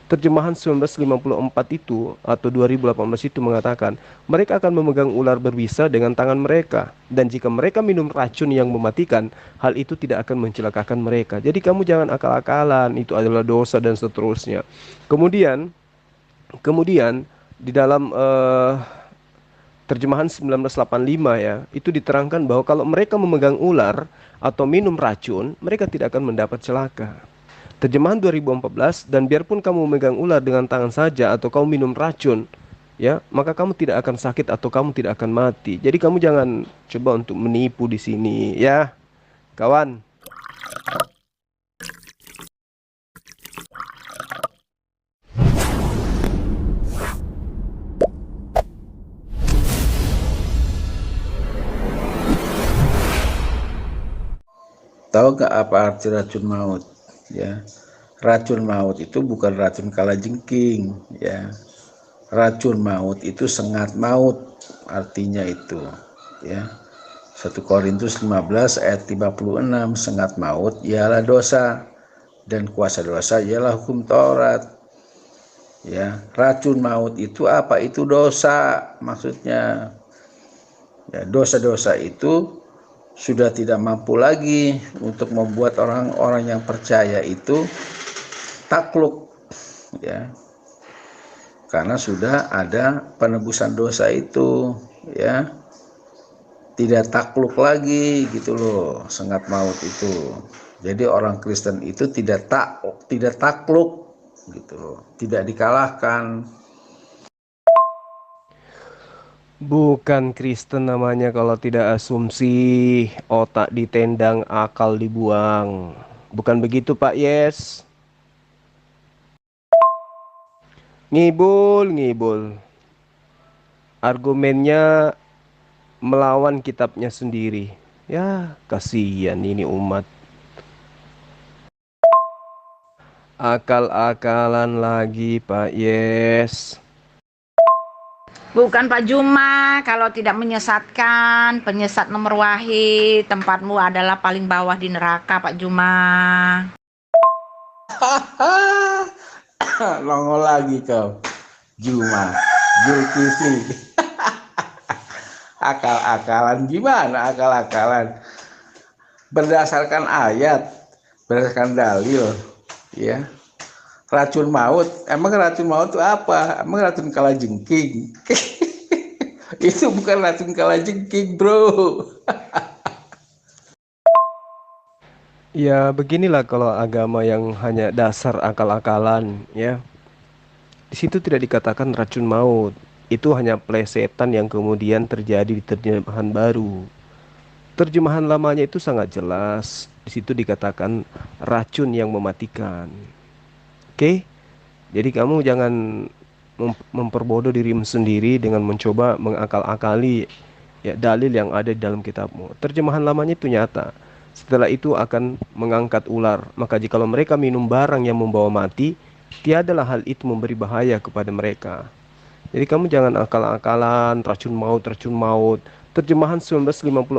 Terjemahan 1954 itu atau 2018 itu mengatakan mereka akan memegang ular berbisa dengan tangan mereka, dan jika mereka minum racun yang mematikan, hal itu tidak akan mencelakakan mereka. Jadi kamu jangan akal-akalan, itu adalah dosa dan seterusnya. Kemudian kemudian di dalam terjemahan 1985 ya, itu diterangkan bahwa kalau mereka memegang ular atau minum racun, mereka tidak akan mendapat celaka. Terjemahan 2014, dan biarpun kamu memegang ular dengan tangan saja atau kamu minum racun, ya, maka kamu tidak akan sakit atau kamu tidak akan mati. Jadi kamu jangan coba untuk menipu di sini, ya, kawan. Tahu nggak apa arti racun maut? Ya, racun maut itu bukan racun kalajengking. Ya, racun maut itu sengat maut, artinya itu. Ya, 1 Korintus 15 ayat 56, sengat maut ialah dosa dan kuasa dosa ialah hukum Taurat. Ya, racun maut itu apa? Itu dosa, maksudnya. Ya, dosa-dosa itu sudah tidak mampu lagi untuk membuat orang-orang yang percaya itu takluk, ya, karena sudah ada penebusan dosa itu, ya, tidak takluk lagi gitu loh, sengat maut itu. Jadi orang Kristen itu tidak takluk gitu loh, tidak dikalahkan. Bukan Kristen namanya kalau tidak asumsi, otak ditendang, akal dibuang. Bukan begitu, Pak Yes? Ngibul, ngibul. Argumennya melawan kitabnya sendiri. Ya, kasihan ini umat. Akal-akalan lagi, Pak Yes. Bukan Pak Juma, kalau tidak menyesatkan, penyesat nomor wahid, tempatmu adalah paling bawah di neraka Pak Juma. Nongol lagi kau, Juma, Zulkifli. Akal-akalan gimana akal-akalan? Berdasarkan ayat, berdasarkan dalil, ya. Racun maut, emang racun maut itu apa? Emang racun kalajengking? Itu bukan racun kalajengking, bro. Ya, beginilah kalau agama yang hanya dasar akal-akalan, ya. Di situ tidak dikatakan racun maut. Itu hanya plesetan yang kemudian terjadi di terjemahan baru. Terjemahan lamanya itu sangat jelas. Di situ dikatakan racun yang mematikan. Oke? Jadi kamu jangan memperbodoh dirimu sendiri dengan mencoba mengakal-akali ya dalil yang ada di dalam kitabmu. Terjemahan lamanya itu nyata. Setelah itu akan mengangkat ular. Maka jikalau mereka minum barang yang membawa mati, tiadalah hal itu memberi bahaya kepada mereka. Jadi kamu jangan akal-akalan racun maut, racun maut. Terjemahan 1954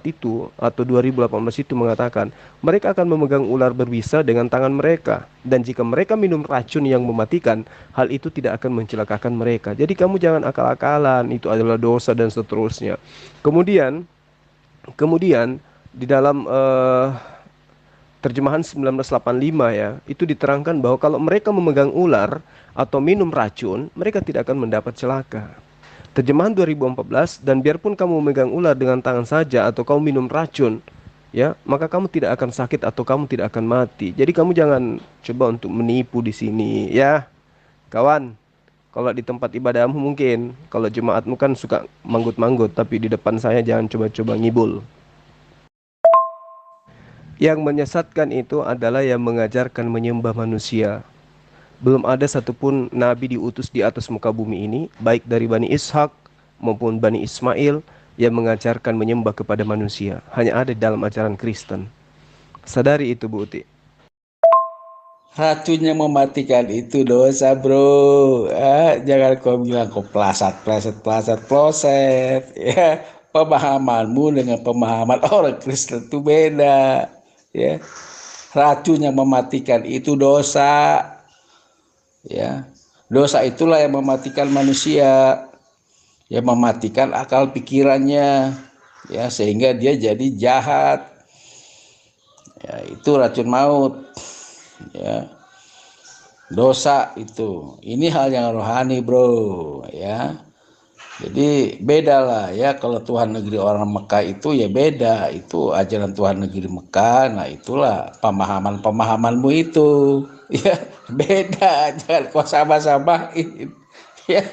itu atau 2018 itu mengatakan mereka akan memegang ular berbisa dengan tangan mereka, dan jika mereka minum racun yang mematikan, hal itu tidak akan mencelakakan mereka. Jadi kamu jangan akal-akalan, itu adalah dosa dan seterusnya. Kemudian kemudian di dalam terjemahan 1985 ya, itu diterangkan bahwa kalau mereka memegang ular atau minum racun, mereka tidak akan mendapat celaka. Terjemahan 2014, dan biarpun kamu memegang ular dengan tangan saja atau kamu minum racun, ya, maka kamu tidak akan sakit atau kamu tidak akan mati. Jadi kamu jangan coba untuk menipu di sini, ya, kawan. Kalau di tempat ibadahmu mungkin, kalau jemaatmu kan suka manggut-manggut, tapi di depan saya jangan coba-coba ngibul. Yang menyesatkan itu adalah yang mengajarkan menyembah manusia. Belum ada satupun nabi diutus di atas muka bumi ini, baik dari Bani Ishak maupun Bani Ismail, yang mengajarkan menyembah kepada manusia. Hanya ada dalam ajaran Kristen. Sadari itu, Bu Uti. Racunnya mematikan itu dosa, bro. Jangan kau bilang kau ploset. Ya, pemahamanmu dengan pemahaman orang Kristen itu beda. Ya, racun yang mematikan itu dosa. ya. Dosa itulah yang mematikan manusia, yang mematikan akal pikirannya, ya, sehingga dia jadi jahat. Ya, itu racun maut, ya. Dosa itu, ini hal yang rohani, bro, ya. Jadi beda lah ya, kalau Tuhan negeri orang Mekah itu ya beda, itu ajaran Tuhan negeri Mekah, nah itulah pemahamanmu itu, ya beda, jangan kau sama-samain, ya.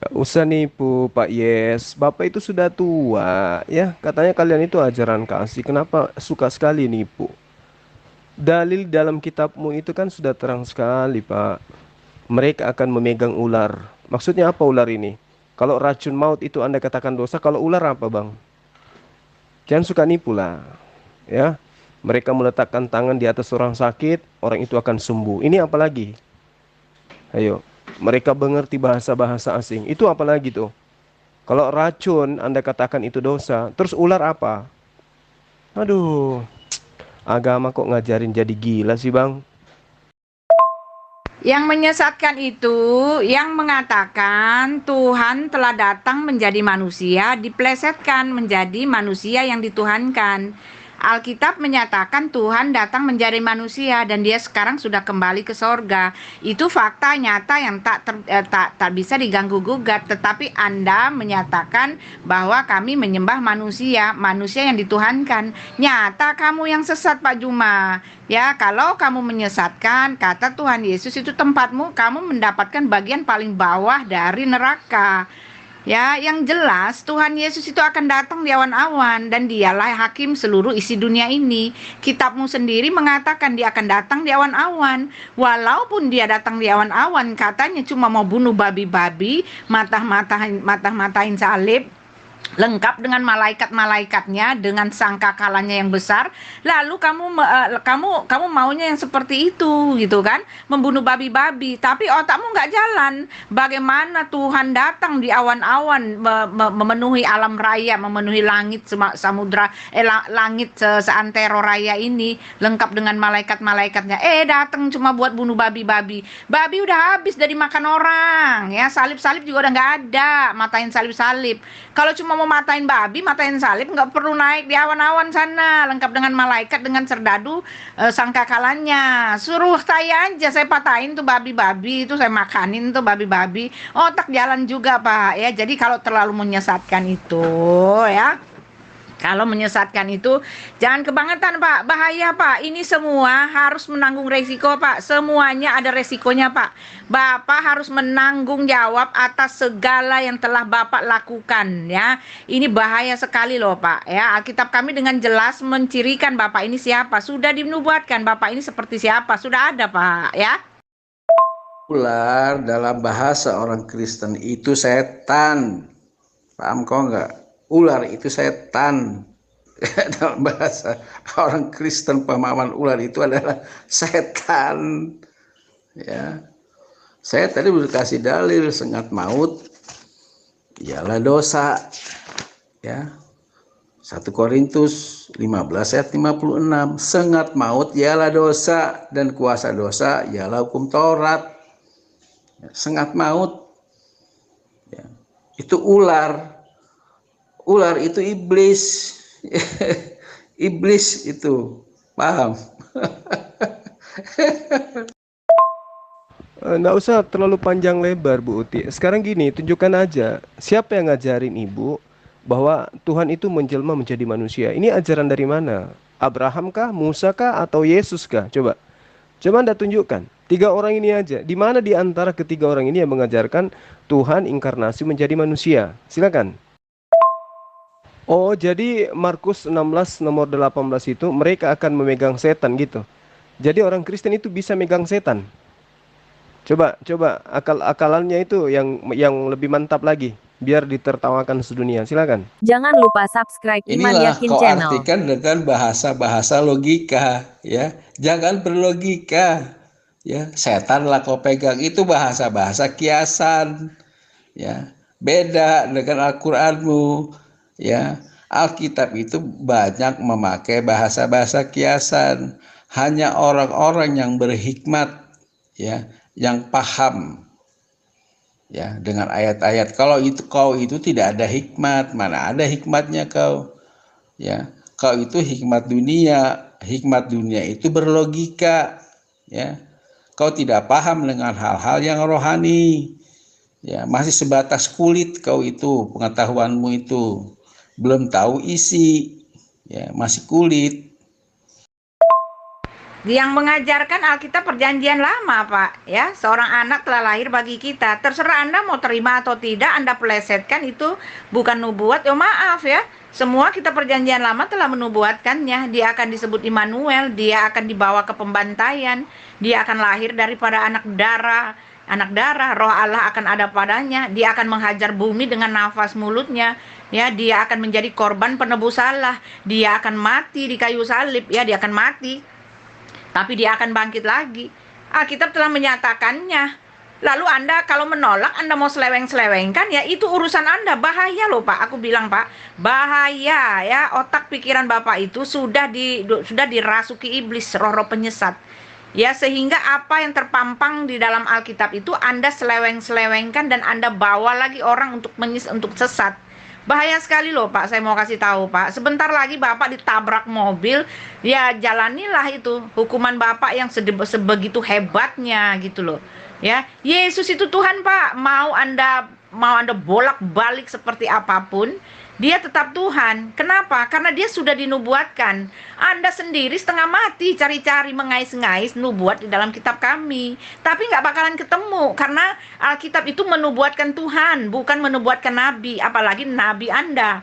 Gak usah nipu Pak Yes, Bapak itu sudah tua ya. Katanya kalian itu ajaran kasih, kenapa suka sekali nipu? Dalil dalam kitabmu itu kan sudah terang sekali Pak. Mereka akan memegang ular. Maksudnya apa ular ini? Kalau racun maut itu Anda katakan dosa, kalau ular apa Bang? Jangan suka nipu lah ya. Mereka meletakkan tangan di atas orang sakit, orang itu akan sembuh. Ini apa lagi? Ayo, mereka mengerti bahasa-bahasa asing. Itu apa lagi tuh? Kalau racun Anda katakan itu dosa, terus ular apa? Aduh, agama kok ngajarin jadi gila sih Bang? Yang menyesatkan itu yang mengatakan Tuhan telah datang menjadi manusia, diplesetkan menjadi manusia yang dituhankan. Alkitab menyatakan Tuhan datang menjadi manusia dan dia sekarang sudah kembali ke sorga. Itu fakta nyata yang tak bisa diganggu gugat. Tetapi Anda menyatakan bahwa kami menyembah manusia, manusia yang dituhankan. Nyata kamu yang sesat Pak Juma. Ya, kalau kamu menyesatkan, kata Tuhan Yesus itu tempatmu, kamu mendapatkan bagian paling bawah dari neraka. Ya, yang jelas Tuhan Yesus itu akan datang di awan-awan dan dialah hakim seluruh isi dunia ini. Kitabmu sendiri mengatakan dia akan datang di awan-awan. Walaupun dia datang di awan-awan, katanya cuma mau bunuh babi-babi, matah-matahin salib, lengkap dengan malaikat-malaikatnya, dengan sangkakalanya yang besar. Lalu kamu maunya yang seperti itu gitu kan, membunuh babi-babi, tapi otakmu nggak jalan. Bagaimana Tuhan datang di awan-awan, memenuhi alam raya, memenuhi langit samudra, langit seantero raya ini, lengkap dengan malaikat-malaikatnya. Datang cuma buat bunuh babi-babi. Babi udah habis dari makan orang, ya. Salib-salib juga udah nggak ada, matain salib-salib. Kalau cuma mau matain babi, matain salib, nggak perlu naik di awan-awan sana, lengkap dengan malaikat, dengan serdadu, sangkakalanya. Suruh saya aja, saya patahin tuh babi-babi itu, saya makanin tuh babi-babi. Otak jalan juga Pak, ya. Jadi kalau terlalu menyesatkan itu, ya. Kalau menyesatkan itu jangan kebangetan Pak, bahaya Pak. Ini semua harus menanggung resiko Pak. Semuanya ada resikonya Pak. Bapak harus menanggung jawab atas segala yang telah Bapak lakukan ya. Ini bahaya sekali loh Pak ya. Alkitab kami dengan jelas mencirikan Bapak ini siapa. Sudah dinubuatkan Bapak ini seperti siapa. Sudah ada Pak ya. Ular dalam bahasa orang Kristen itu setan. Paham kok enggak? Ular itu setan. Dalam bahasa orang Kristen, pemahaman ular itu adalah setan. Ya. Saya tadi udah kasih dalil, sengat maut ialah dosa. Ya. 1 Korintus 15 ayat 56. Sengat maut ialah dosa dan kuasa dosa ialah hukum Taurat. Sengat maut, ya, itu ular. Ular itu iblis. Iblis itu, paham? Nggak usah terlalu panjang lebar Bu Uti. Sekarang gini, tunjukkan aja siapa yang ngajarin Ibu bahwa Tuhan itu menjelma menjadi manusia. Ini ajaran dari mana? Abraham kah, Musa kah, atau Yesus kah? Coba Anda tunjukkan. Tiga orang ini aja. Di mana di antara ketiga orang ini yang mengajarkan Tuhan inkarnasi menjadi manusia? Silakan. Oh, jadi Markus 16 nomor 18 itu mereka akan memegang setan gitu. Jadi orang Kristen itu bisa megang setan. Coba akal-akalannya itu yang lebih mantap lagi biar ditertawakan sedunia. Silakan. Jangan lupa subscribe Iman Inilah Yakin kau Channel. artikan dengan bahasa-bahasa logika, ya. Jangan berlogika, ya. Setan lah kau pegang, itu bahasa-bahasa kiasan, ya. Beda dengan Al-Qur'anmu, ya. Alkitab itu banyak memakai bahasa-bahasa kiasan. hanya orang-orang yang berhikmat, ya, yang paham, ya, dengan ayat-ayat. Kalau kau itu tidak ada hikmat, mana ada hikmatnya kau, ya. Kau itu hikmat dunia itu berlogika, ya. Kau tidak paham dengan hal-hal yang rohani, ya, masih sebatas kulit kau itu, pengetahuanmu itu belum tahu isi, ya, masih kulit. Yang mengajarkan Alkitab Perjanjian Lama, Pak, ya. Seorang anak telah lahir bagi kita. Terserah Anda mau terima atau tidak, Anda plesetkan itu bukan nubuat. Ya maaf ya. Semua kitab Perjanjian Lama telah menubuatkannya. Dia akan disebut Immanuel, dia akan dibawa ke pembantaian, dia akan lahir daripada anak darah. Anak darah, roh Allah akan ada padanya. Dia akan menghajar bumi dengan nafas mulutnya. Ya, dia akan menjadi korban penebus salah. Dia akan mati di kayu salib. Ya, dia akan mati. Tapi dia akan bangkit lagi. Alkitab telah menyatakannya. Lalu Anda kalau menolak, Anda mau seleweng-selewengkan, ya itu urusan Anda. Bahaya loh Pak, aku bilang Pak. Bahaya ya, otak pikiran Bapak itu sudah dirasuki iblis, roh-roh penyesat. Ya, sehingga apa yang terpampang di dalam Alkitab itu Anda seleweng-selewengkan dan Anda bawa lagi orang untuk sesat. Bahaya sekali loh Pak, saya mau kasih tahu Pak. Sebentar lagi Bapak ditabrak mobil, ya jalanilah itu hukuman Bapak yang sebegitu hebatnya gitu loh. Ya, Yesus itu Tuhan Pak. Mau Anda bolak-balik seperti apapun, dia tetap Tuhan. Kenapa? Karena dia sudah dinubuatkan. Anda sendiri setengah mati cari-cari mengais-ngais nubuat di dalam kitab kami. Tapi nggak bakalan ketemu. Karena Alkitab itu menubuatkan Tuhan, bukan menubuatkan Nabi. Apalagi Nabi Anda.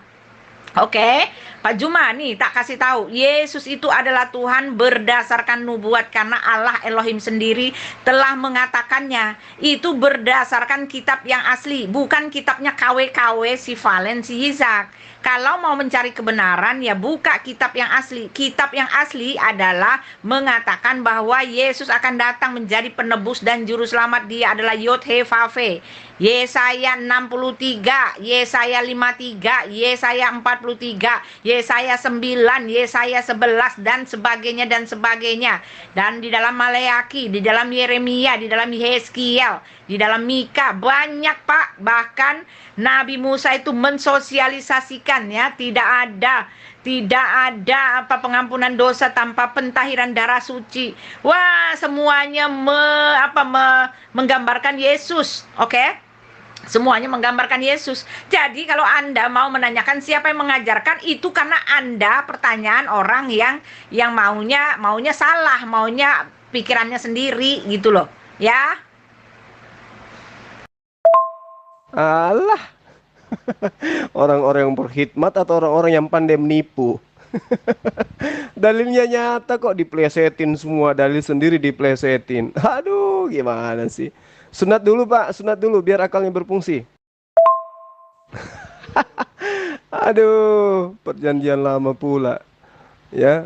Oke, Pak Juma nih tak kasih tahu, Yesus itu adalah Tuhan berdasarkan nubuat karena Allah Elohim sendiri telah mengatakannya. Itu berdasarkan kitab yang asli, bukan kitabnya KW-KW si Valen si Yitzhak. Kalau mau mencari kebenaran ya buka kitab yang asli. Kitab yang asli adalah mengatakan bahwa Yesus akan datang menjadi penebus dan juru selamat. Dia adalah Yod He Vav He. Yesaya 63, Yesaya 53, Yesaya 43, Yesaya 9, Yesaya 11 dan sebagainya dan sebagainya. Dan di dalam Maleaki, di dalam Yeremia, di dalam Yeskiel, di dalam Mika banyak Pak. Bahkan Nabi Musa itu mensosialisasikan ya, tidak ada apa pengampunan dosa tanpa pentahiran darah suci. Wah, semuanya menggambarkan Yesus. Oke? Semuanya menggambarkan Yesus. Jadi kalau Anda mau menanyakan siapa yang mengajarkan, itu karena Anda pertanyaan orang yang maunya salah, maunya pikirannya sendiri gitu loh. Ya. Alah. Orang-orang yang berkhidmat atau orang-orang yang pandai menipu. Dalilnya nyata kok diplesetin semua, dalil sendiri diplesetin. Aduh, gimana sih? Sunat dulu Pak, sunat dulu biar akalnya berfungsi. Aduh, perjanjian lama pula. Ya,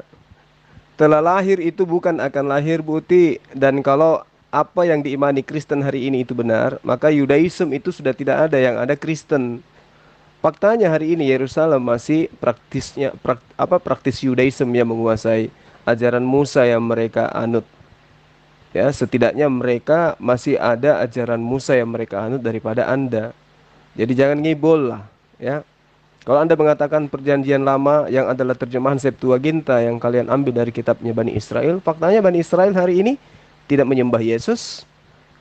telah lahir itu bukan akan lahir Buti. Dan kalau apa yang diimani Kristen hari ini itu benar, maka Yudaism itu sudah tidak ada, yang ada Kristen. Faktanya hari ini Yerusalem masih praktis Yudaism yang menguasai, ajaran Musa yang mereka anut. Ya, setidaknya mereka masih ada ajaran Musa yang mereka anut daripada Anda. Jadi jangan ngibol lah, ya. Kalau Anda mengatakan perjanjian lama yang adalah terjemahan Septuaginta yang kalian ambil dari kitabnya Bani Israel, faktanya Bani Israel hari ini tidak menyembah Yesus.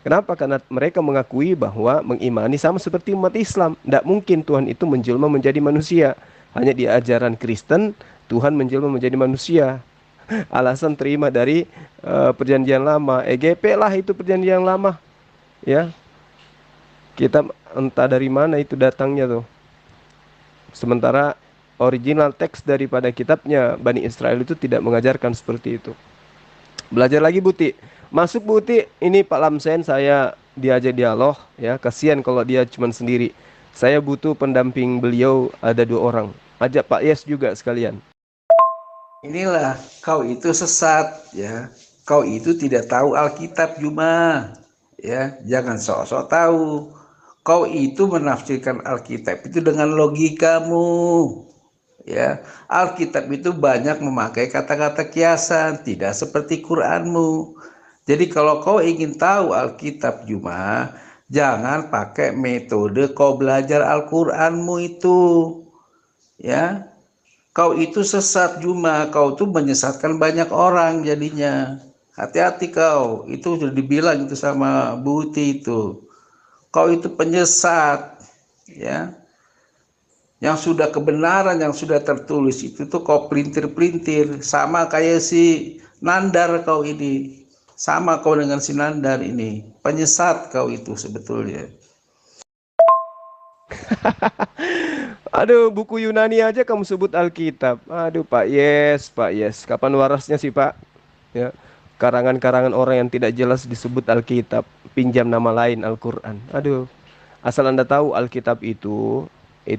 Kenapa? Karena mereka mengakui bahwa mengimani sama seperti umat Islam. Tidak mungkin Tuhan itu menjelma menjadi manusia. Hanya di ajaran Kristen Tuhan menjelma menjadi manusia. Alasan terima dari perjanjian lama. EGP lah itu perjanjian lama. Ya. Kita entah dari mana itu datangnya tuh. Sementara original teks daripada kitabnya Bani Israel itu tidak mengajarkan seperti itu. Belajar lagi Buti. Masuk Buti, ini Pak Lamsen saya diajak dialog ya. Kasihan kalau dia cuma sendiri. Saya butuh pendamping beliau, ada 2 orang. Ajak Pak Yes juga sekalian. Inilah kau itu sesat ya. Kau itu tidak tahu Alkitab Juma. Ya, jangan sok-sok tahu. Kau itu menafsirkan Alkitab itu dengan logikamu. Ya, Alkitab itu banyak memakai kata-kata kiasan, tidak seperti Quranmu. Jadi kalau kau ingin tahu Alkitab Juma, jangan pakai metode kau belajar Al-Quranmu itu. Ya, kau itu sesat Juma, kau tuh menyesatkan banyak orang jadinya. Hati-hati kau, itu sudah dibilang itu sama Buti itu. Kau itu penyesat, ya. Yang sudah kebenaran yang sudah tertulis itu tuh kau pelintir-pelintir, sama kayak si Nandar kau ini. Sama kau dengan si Nandar ini. Penyesat kau itu sebetulnya. Aduh, buku Yunani aja kamu sebut Alkitab. Aduh, Pak Yes, Pak Yes. Kapan warasnya sih, Pak? Ya, karangan-karangan orang yang tidak jelas disebut Alkitab, pinjam nama lain Al-Quran. Aduh, asal Anda tahu Alkitab itu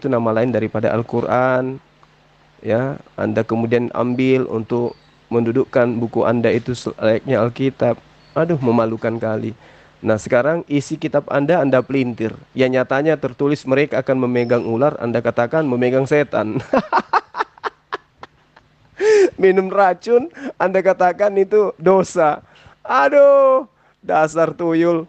nama lain daripada Al-Quran. Ya, Anda kemudian ambil untuk mendudukkan buku Anda itu selayaknya Alkitab. Aduh, memalukan kali. Nah, sekarang isi kitab Anda pelintir. Yang nyatanya tertulis mereka akan memegang ular, Anda katakan memegang setan. Minum racun, Anda katakan itu dosa. Aduh, dasar tuyul.